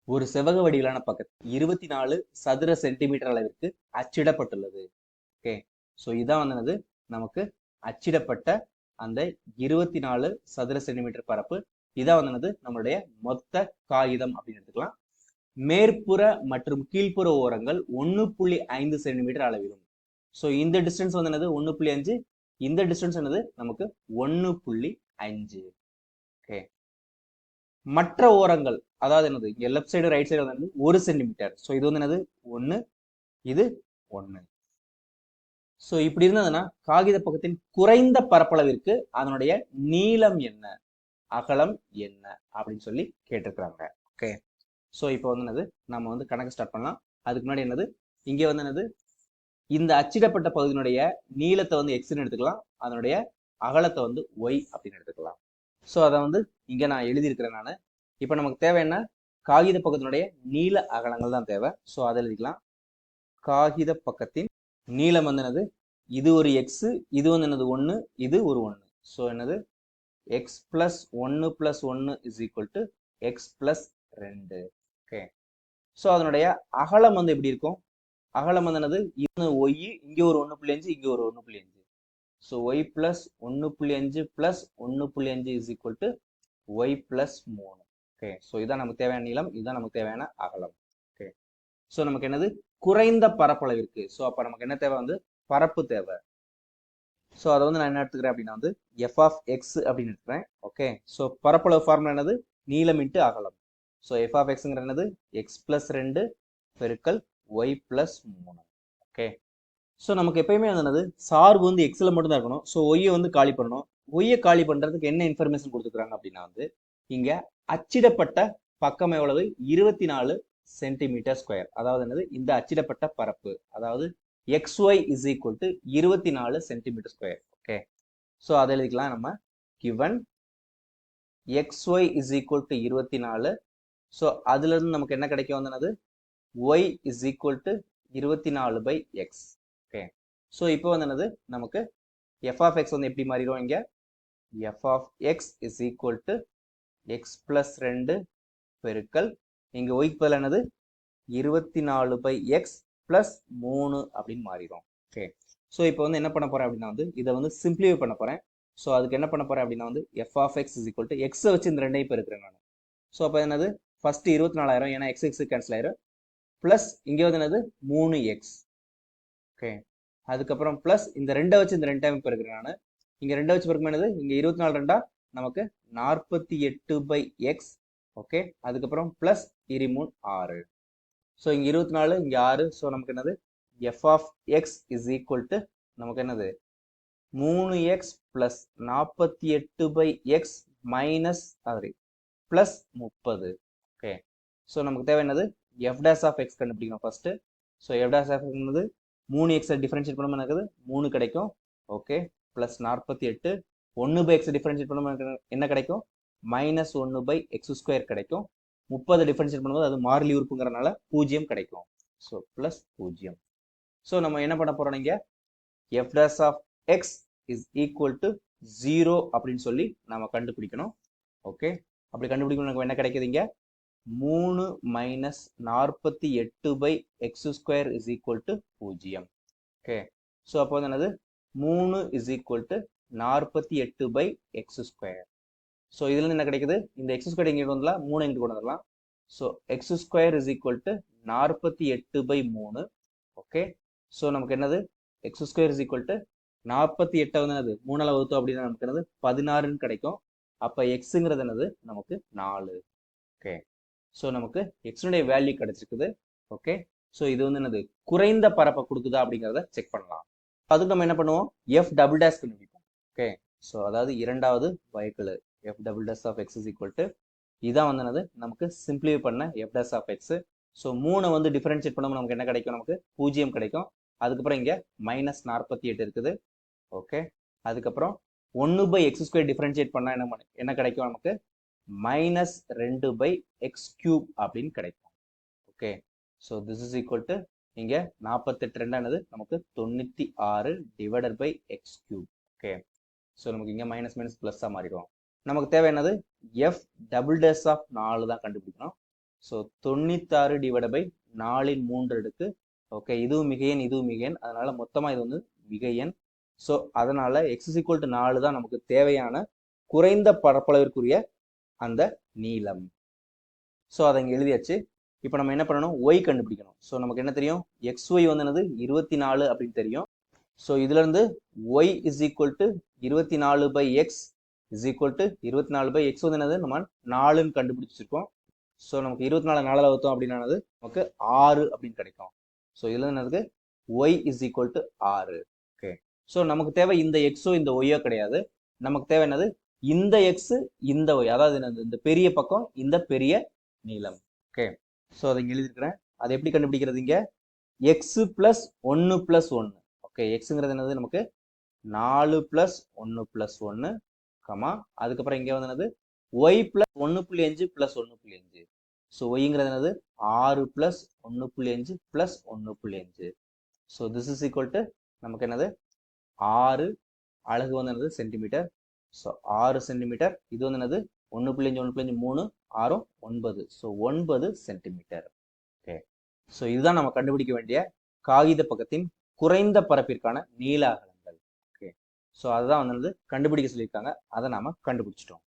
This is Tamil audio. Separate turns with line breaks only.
ஒரு செவ்வக வடிவிலான பக்கத்தில் 24 சதுர சென்டிமீட்டர் அளவிற்கு அச்சிடப்பட்டுள்ளது. ஓகே, ஸோ இதான் வந்து நமக்கு அச்சிடப்பட்ட அந்த 24 சதுர சென்டிமீட்டர் பரப்பு. இதான் வந்து நம்மளுடைய மொத்த காகிதம் அப்படின்னு எடுத்துக்கலாம். மேற்புற மற்றும் கீழ்ப்புற ஓரங்கள் 1.5 சென்டிமீட்டர் அளவிலும். ஸோ இந்த டிஸ்டன்ஸ் வந்து 1.5, இந்த டிஸ்டன்ஸ் என்னது நமக்கு 1.5. ஓகே, மற்ற ஓரங்கள் அதாவது என்னது இங்க லெஃப்ட் சைடு ரைட் சைடு வந்து 1 சென்டிமீட்டர். ஸோ இது வந்து என்னது 1, இது 1. ஸோ இப்படி இருந்ததுன்னா காகித பக்கத்தின் குறைந்த பரப்பளவிற்கு அதனுடைய நீளம் என்ன, அகலம் என்ன அப்படின்னு சொல்லி கேட்டிருக்கிறாங்க. ஓகே, ஸோ இப்போ வந்து என்னது நம்ம வந்து கணக்கு ஸ்டார்ட் பண்ணலாம். அதுக்கு முன்னாடி என்னது இங்கே வந்து என்னது இந்த அச்சிடப்பட்ட பகுதியினுடைய நீளத்தை வந்து எக்ஸ்ன்னு எடுத்துக்கலாம், அதனுடைய அகலத்தை வந்து ஒய் அப்படின்னு எடுத்துக்கலாம். ஸோ அதை வந்து இங்கே நான் எழுதியிருக்கிறேன் நான். இப்போ நமக்கு தேவை என்ன, காகித பக்கத்தினுடைய நீள அகலங்கள் தான் தேவை. ஸோ அதை எழுதிக்கலாம். காகித பக்கத்தின் நீளம் வந்து என்னது, இது ஒரு எக்ஸ், இது வந்து என்னது 1, இது ஒரு 1. ஸோ என்னது X plus 1 plus 1 is equal to x plus 2. Okay, so அதனுடைய அகலம் வந்து எப்படி இருக்கும், அகலம் வந்து என்னது இது ஒய், இங்கே ஒரு 1.5, இங்கே ஒரு 1.5. So y plus 1.5 plus 1.5 is equal to y plus 3. Okay, so இதான் நமக்கு தேவையான நீளம், இதுதான் நமக்கு தேவையான அகலம். ஓகே, ஸோ நமக்கு என்னது குறைந்த பரப்பளவிற்கு. ஸோ அப்போ நமக்கு என்ன தேவை வந்து பரப்பு தேவை. ஸோ அதை வந்து நான் என்ன எடுத்துக்கிறேன் அப்படின்னா வந்து எஃப் ஆஃப் எக்ஸ் அப்படின்னு எடுத்துக்கிறேன். ஓகே, ஸோ பரப்பளவு ஃபார்முலா என்னது நீளம் இன்ட்டு அகலம். ஸோ எஃப் ஆஃப் எக்ஸுங்கிற என்னது எக்ஸ் பிளஸ் 2 பெருக்கல் ஒய் பிளஸ் 3. ஓகே, ஸோ நமக்கு எப்பயுமே என்னது சார்பு வந்து எக்ஸில் மட்டும் தான் இருக்கணும். ஸோ ஒய்யை வந்து காலி பண்ணணும். ஒய்யை காலி பண்ணுறதுக்கு என்ன இன்ஃபர்மேஷன் கொடுத்துருக்காங்க அப்படின்னா வந்து இங்கே அச்சிடப்பட்ட பக்கம் எவ்வளவு 24 சென்டிமீட்டர் ஸ்கொயர். அதாவது என்னது இந்த அச்சிடப்பட்ட பரப்பு, அதாவது xy is equal to 24 centimetre square. Okay, so அதை எழுதிக்கலாம் நம்ம. Given xy is equal to 24. So அதுல இருந்து நமக்கு என்ன கிடைக்கும் வந்து y is equal to 24 by x. Okay, so இப்போ வந்து என்னது நமக்கு எஃப் ஆஃப் எக்ஸ் வந்து எப்படி மாறிடும், இங்க f of x is equal to x plus 2 பெருக்கல் இங்க ஒய்க்கு பதில் என்னது 24 பை எக்ஸ் பிளஸ் 3 அப்படின்னு மாறிடும். ஓகே, ஸோ இப்போ வந்து என்ன பண்ண போறேன் அப்படின்னா வந்து இதை வந்து சிம்பிளிஃபை பண்ண போறேன். ஸோ அதுக்கு என்ன பண்ண போறேன் அப்படின்னா வந்து f of x is equal to எக்ஸை வச்சு இந்த ரெண்டையும் பெருக்கிறேன் நான். ஸோ அப்போ என்னது ஃபர்ஸ்ட் 24,000, ஏன்னா எக்ஸ் எக்ஸ் கேன்சல் ஆயிரும், பிளஸ் இங்கே வந்து என்னது 3x. ஓகே, அதுக்கப்புறம் பிளஸ் இந்த ரெண்டை வச்சு இந்த ரெண்டு டைம் பெருக்கிறேன் நான். இங்க ரெண்டை வச்சு பெருக்கும் என்னது இங்க 24 ரெண்டா நமக்கு 48 பை எக்ஸ். ஓகே, அதுக்கப்புறம் பிளஸ் 6. ஸோ இங்க 24, இங்க 6. ஸோ நமக்கு என்னது f of x is equal to நமக்கு என்னது 3x plus 48 by x minus plus 30. Okay, so நமக்கு தேவை என்னது எஃப் டேஸ் ஆஃப் எக்ஸ் கண்டுபிடிக்கணும் first. So f dash of x 3x differentiate பண்ணும்போது எனக்கு 3 கிடைக்கும். Okay, plus 48, 1 by x differentiate பண்ணும்போது என்ன கிடைக்கும், மைனஸ் 1 பை எக்ஸ் ஸ்கொயர் கிடைக்கும். 30 டிஃபரன்ஷியேட் பண்ணும்போது அது மாறிலி உறுப்புங்கிறனால 0 கிடைக்கும். So plus 0. ஸோ நம்ம என்ன பண்ண போறோம், இங்க f dash of x is equal to 0 அப்படின்னு சொல்லி நம்ம கண்டுபிடிக்கணும். ஓகே, அப்படி கண்டுபிடிக்கணும் நமக்கு என்ன கிடைக்குது, இங்க 3 minus 48 by x square is equal to 0. Okay, so அப்போ வந்து என்னது 3 is equal to 48 by x square. So இதுல இருந்து என்ன கிடைக்குது, இந்த எக்ஸ் ஸ்கொயர் இங்கே வந்துடலாம், 3 இங்கே கொண்டு வந்துடலாம். So x square is equal to 48 by 3. Okay, so நமக்கு என்னது x square is equal to 48 வந்து என்னது 3 வகுத்தோம் அப்படின்னா நமக்கு என்னது 16ன்னு கிடைக்கும். அப்போ எக்ஸுங்கிறது என்னது நமக்கு 4. ஓகே, ஸோ நமக்கு எக்ஸனுடைய வேல்யூ கிடைச்சிருக்குது. ஓகே, ஸோ இது வந்து என்னது குறைந்த பரப்பை கொடுக்குதா அப்படிங்கிறத செக் பண்ணலாம். அதுக்கு நம்ம என்ன பண்ணுவோம், எஃப் டபுள் டேஷ் கண்டுபிடிப்போம். ஓகே, ஸோ அதாவது இரண்டாவது வகைக்கெழு f double dash of x is equal to இதான் வந்து என்னது நமக்கு சிம்பிளிஃபை பண்ண f dash of x. So 3 வந்து டிஃபரன்ஷியேட் பண்ணும்போது நமக்கு என்ன கிடைக்கும், நமக்கு 0 கிடைக்கும். அதுக்கப்புறம் இங்க மைனஸ் 48 இருக்குது. ஓகே, அதுக்கப்புறம் 1 பை எக்ஸ் ஸ்கொயர் டிஃபரன்ஷியேட் பண்ணா என்ன கிடைக்கும், நமக்கு மைனஸ் 2 பை எக்ஸ் கியூப் அப்படின்னு கிடைக்கும். Okay, so this is equal to இங்க 48 ரெண்டானது நமக்கு 96 divided by x cube. Okay, so நமக்கு இங்க மைனஸ் மைனஸ் பிளஸ்ஸா மாறிடும். நமக்கு தேவை என்னது எஃப் டபுள் டேஷ் ஆஃப் 4 தான் கண்டுபிடிக்கணும். ஸோ 96 டிவைட் பை 4/3 அடுக்கு. ஓகே, இதுவும் மிகையன், இதுவும் மிகையன், அதனால மொத்தமா இது வந்து மிகையன். ஸோ அதனால x = 4 தான் நமக்கு தேவையான குறைந்த பரப்பளவிற்குரிய அந்த நீளம். ஸோ அதை இங்கே எழுதியாச்சு. இப்போ நம்ம என்ன பண்ணணும், y கண்டுபிடிக்கணும். ஸோ நமக்கு என்ன தெரியும், xy வந்து என்னது 24 அப்படின்னு தெரியும். ஸோ இதுல இருந்து y = 24/x = 24/x வந்து என்னது, நம்ம 4ன்னு கண்டுபிடிச்சிருக்கோம். ஸோ நமக்கு 24 4 வகுத்தோம் அப்படின்னானது நமக்கு 6 அப்படின்னு கிடைக்கும். ஸோ இதுல என்னது, y = 6. ஓகே, ஸோ நமக்கு தேவை இந்த எக்ஸோ இந்த ஒய்யோ கிடையாது. நமக்கு தேவை என்னது, இந்த எக்ஸ் இந்த ஒய், அதாவது என்னது, இந்த பெரிய பக்கம் இந்த பெரிய நீளம். ஓகே, ஸோ அதை இங்க எழுதிருக்கிறேன். அதை எப்படி கண்டுபிடிக்கிறது, இங்க எக்ஸ் பிளஸ் 1 + 1. ஓகே, எக்ஸுங்கிறது என்னது, நமக்கு 4 + 1 + 1, கமா அதுக்கப்புறம் இங்க வந்து என்னது, y + 1.5 + 1.5. ஸோ ஒய்ங்கிறது என்னது 6 + 1.5 + 1.5. So this is equal to நமக்கு என்னது 6, அலகு வந்து என்னது சென்டிமீட்டர். So 6 centimetre. இது வந்து என்னது 1.5 1.5 3 6 9. So 9 centimetre. ஓகே, ஸோ இதுதான் நம்ம கண்டுபிடிக்க வேண்டிய காகித பக்கத்தின் குறைந்த பரப்பிற்கான நீள அகலங்கள். ஓகே, ஸோ அதுதான் வந்து கண்டுபிடிக்க சொல்லியிருக்காங்க. அதை நாம கண்டுபிடிச்சிட்டோம்.